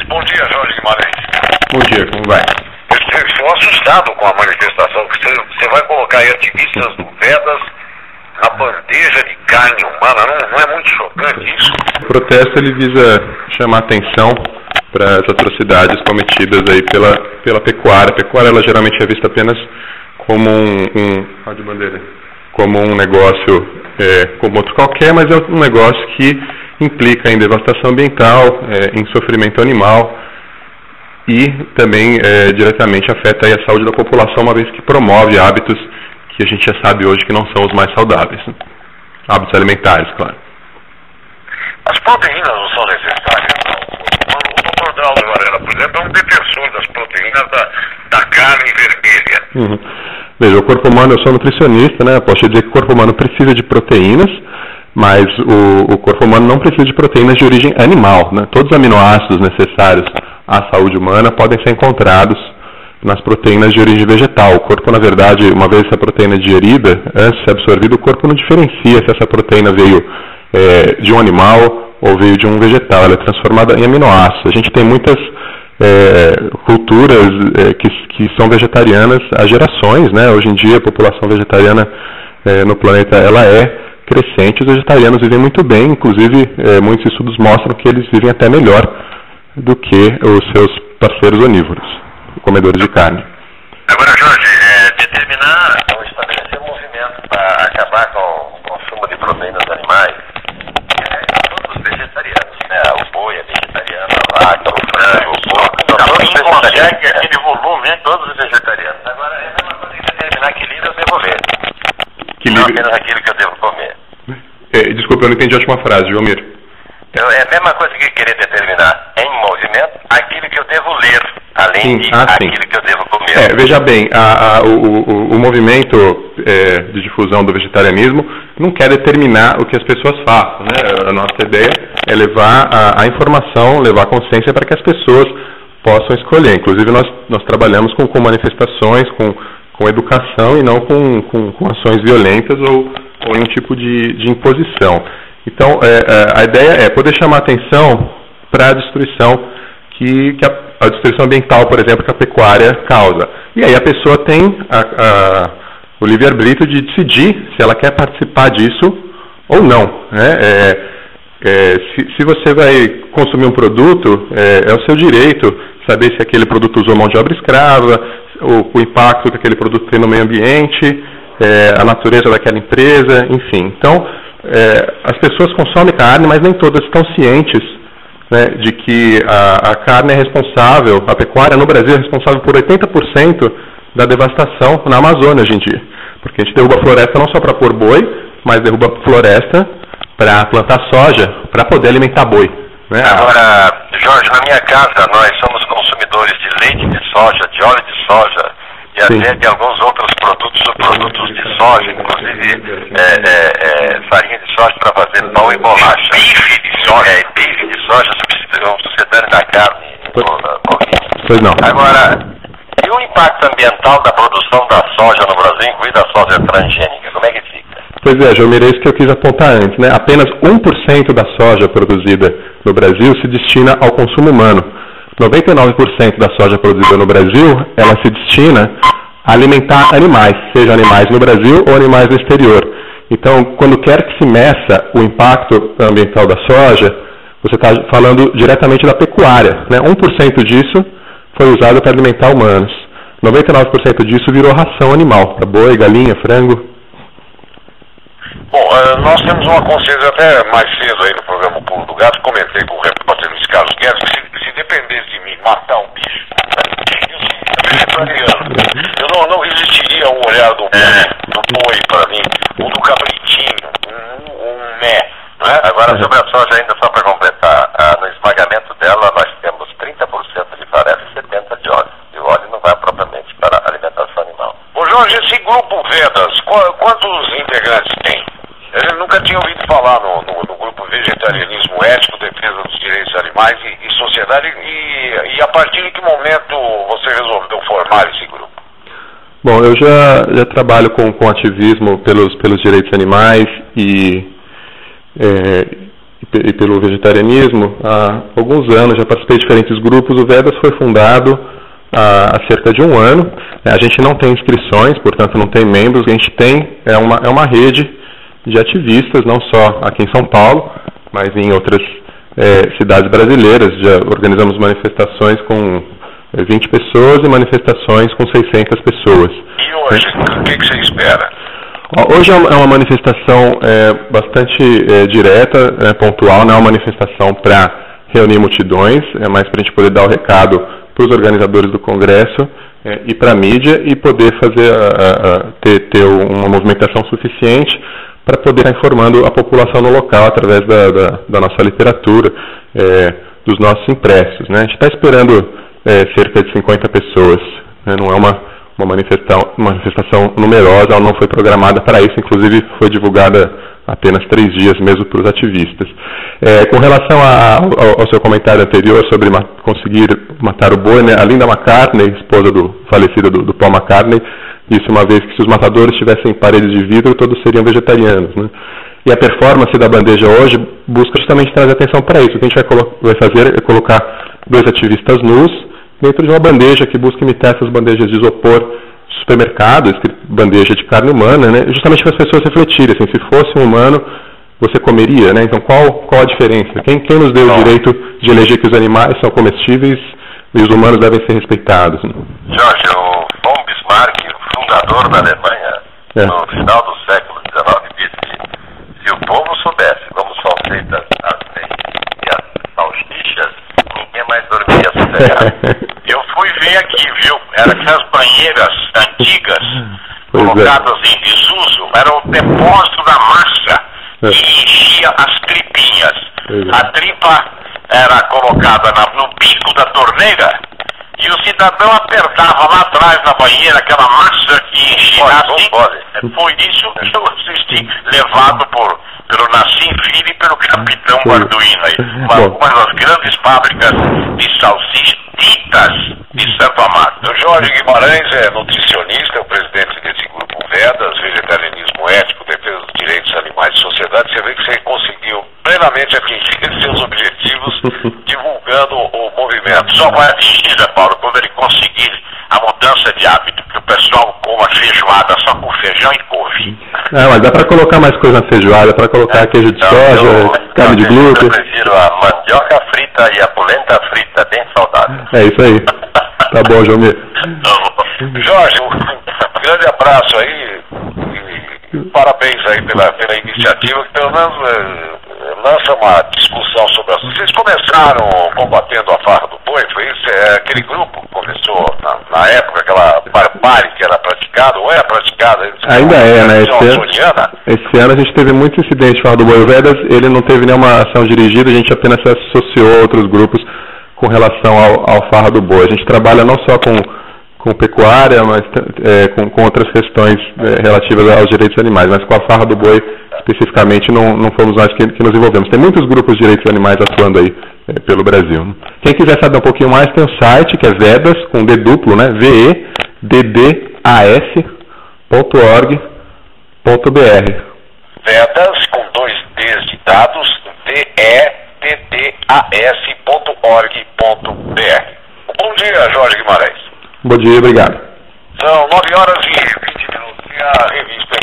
Bom dia, Jorge Guimarães. Bom dia, como vai? Eu estou assustado com a manifestação, que você vai colocar aí ativistas do Vedas na bandeja de carne humana, não é muito chocante isso? O protesto ele visa chamar atenção para as atrocidades cometidas aí pela pecuária. A pecuária ela geralmente é vista apenas como como um negócio como outro qualquer, mas é um negócio que implica em devastação ambiental, em sofrimento animal e também diretamente afeta aí a saúde da população, uma vez que promove hábitos que a gente já sabe hoje que não são os mais saudáveis, né? Hábitos alimentares, claro. As proteínas não são necessárias, não? O Dr. Drauzio Varela, por exemplo, é um defensor das proteínas da carne vermelha. Uhum. Veja, o corpo humano, eu sou nutricionista, né? Posso dizer que o corpo humano precisa de proteínas, mas o corpo humano não precisa de proteínas de origem animal, né? Todos os aminoácidos necessários à saúde humana podem ser encontrados nas proteínas de origem vegetal. O corpo, na verdade, uma vez essa proteína é digerida, antes de ser absorvida, o corpo não diferencia se essa proteína veio de um animal ou veio de um vegetal. Ela é transformada em aminoácidos. A gente tem muitas culturas que são vegetarianas há gerações, né? Hoje em dia a população vegetariana no planeta ela é crescente. Os vegetarianos vivem muito bem, inclusive muitos estudos mostram que eles vivem até melhor do que os seus parceiros onívoros, comedores de carne. Agora, Jorge, determinar ou estabelecer um movimento para acabar com o consumo de proteínas animais todos os vegetarianos, né? O boi é vegetariano, a vaca, o frango, o porco, todos conseguem aquele volume, todos os vegetarianos. Agora, é a mesma coisa que determinar que livro eu devo ler. Não apenas aquilo que eu devo comer. Desculpa, eu não entendi a última frase, Jomir. É a mesma coisa que querer determinar em movimento aquilo que eu devo ler, além de aquilo que eu devo comer. Veja bem, o movimento de difusão do vegetarianismo não quer determinar o que as pessoas façam, né? A nossa ideia é levar a informação, levar a consciência para que as pessoas possam escolher. Inclusive nós trabalhamos com manifestações, com educação e não com ações violentas ou em um tipo de imposição. Então, a ideia é poder chamar atenção para a destruição a destruição ambiental, por exemplo, que a pecuária causa. E aí a pessoa tem o livre-arbítrio de decidir se ela quer participar disso ou não, né? Se você vai consumir um produto, é o seu direito saber se aquele produto usou mão de obra escrava, o impacto que aquele produto tem no meio ambiente, a natureza daquela empresa, enfim. Então, as pessoas consomem carne, mas nem todas estão cientes, né, de que a carne é responsável, a pecuária no Brasil é responsável por 80% da devastação na Amazônia hoje em dia. Porque a gente derruba floresta não só para pôr boi, mas derruba floresta para plantar soja, para poder alimentar boi. Né? Agora, Jorge, na minha casa nós somos consumidores de leite de soja, de óleo de soja, e até de alguns outros produtos de soja, inclusive farinha de soja para fazer pão e bolacha. Bife de soja, subsidiário da carne. Pois não. Agora, e o impacto ambiental da produção da soja no Brasil, incluindo a soja transgênica, como é que fica? Pois é, Jomir, é isso que eu quis apontar antes, né? Apenas 1% da soja produzida no Brasil se destina ao consumo humano. 99% da soja produzida no Brasil, ela se destina a alimentar animais, seja animais no Brasil ou animais no exterior. Então, quando quer que se meça o impacto ambiental da soja, você está falando diretamente da pecuária, né? 1% disso foi usado para alimentar humanos. 99% disso virou ração animal, para boi, galinha, frango. Bom, nós temos uma consciência até mais cedo aí no programa Pulo do Gato, comentei com o repórter Luiz Carlos Guedes que se dependesse de mim matar um bicho, eu seria vegetariano. Eu não resistiria ao olhar do boi para mim, ou do cabritinho, um mé. Não é? Agora, sobre a soja, ainda só para completar, no esmagamento dela nós temos 30% de farelo e 70% de óleo. E o óleo não vai propriamente para a alimentação animal. Ô Jorge, esse grupo Vedas, quantos integrantes tem? Eu nunca tinha ouvido falar no grupo Vegetarianismo Ético, Defesa dos Direitos Animais e Sociedade, e a partir de que momento você resolveu formar esse grupo? Bom, eu já trabalho com ativismo pelos direitos animais e e pelo vegetarianismo há alguns anos, já participei de diferentes grupos. O Vedas foi fundado há cerca de um ano. A gente não tem inscrições, portanto não tem membros. A gente tem é uma rede de ativistas, não só aqui em São Paulo, mas em outras cidades brasileiras. Já organizamos manifestações com 20 pessoas e manifestações com 600 pessoas. E hoje, o que você espera? Hoje é uma manifestação bastante direta, pontual, não é uma manifestação para reunir multidões, é mais para a gente poder dar o recado para os organizadores do Congresso e para a mídia e poder fazer ter uma movimentação suficiente para poder estar informando a população no local através da nossa literatura, dos nossos impressos, né? A gente está esperando cerca de 50 pessoas, né? Não é uma manifestação numerosa, ela não foi programada para isso, inclusive foi divulgada apenas 3 dias mesmo para os ativistas. Com relação ao seu comentário anterior sobre conseguir matar o boi, né, a Linda McCartney, esposa falecida do Paul McCartney, disse uma vez que se os matadores tivessem paredes de vidro, todos seriam vegetarianos, né? E a performance da bandeja hoje busca justamente trazer atenção para isso. O que a gente vai fazer é colocar 2 ativistas nus dentro de uma bandeja que busca imitar essas bandejas de isopor de supermercado, bandeja de carne humana, né? Justamente para as pessoas refletirem, assim, se fosse um humano, você comeria, né? Então qual a diferença? Quem nos deu o direito de eleger que os animais são comestíveis e os humanos devem ser respeitados? Né? Jorge, o von Bismarck, o fundador da Alemanha, no final do século XIX, disse que se o povo soubesse como são feitas as leis e as salsichas, ninguém mais dormia sossegado. Eu fui ver aqui, viu? Eram aquelas banheiras antigas, colocadas em desuso, era o depósito da massa que enchia as tripinhas. A tripa era colocada no bico da torneira e o cidadão apertava lá atrás na banheira aquela massa que enchia assim. Foi isso que eu assisti, levado pelo Nassim Filho e pelo Capitão Arduino aí. Uma das grandes fábricas de salsichas ditas de Santo Amaro. O Jorge Guimarães é nutricionista, é o presidente desse grupo Vedas, vegetarianismo ético, defesa dos direitos animais e sociedade. Você vê que você conseguiu plenamente atingir seus objetivos divulgando o movimento. Só vai atingir, Zé Paulo, quando ele conseguir a mudança de hábito, que o pessoal coma feijoada só com feijão e couve. Mas dá para colocar mais coisa na feijoada, para colocar queijo de soja, carne de glúten. Eu prefiro a mandioca frita e a polenta frita, bem saudável. É isso aí. Tá bom, Jomir. Jorge, um grande abraço aí e parabéns aí pela iniciativa, que pelo menos lança uma discussão sobre as... Vocês começaram combatendo a farra do boi, foi isso? Aquele grupo começou na época, aquela barbárie que era praticada, ou é praticada? Ainda né? Esse ano a gente teve muito incidente de farra do boi. O Vedas, ele não teve nenhuma ação dirigida, a gente apenas se associou a outros grupos com relação ao farra do boi. A gente trabalha não só com pecuária, mas com outras questões relativas aos direitos animais, mas com a farra do boi especificamente não fomos nós que nos envolvemos. Tem muitos grupos de direitos animais atuando aí pelo Brasil. Quem quiser saber um pouquinho mais, tem o site que é Vedas, com D duplo, né? veddas.org.br. Vedas, com 2 Ds de dados, veddas.org.br. Bom dia, Jorge Guimarães. Bom dia, obrigado. São 9h20 e a revista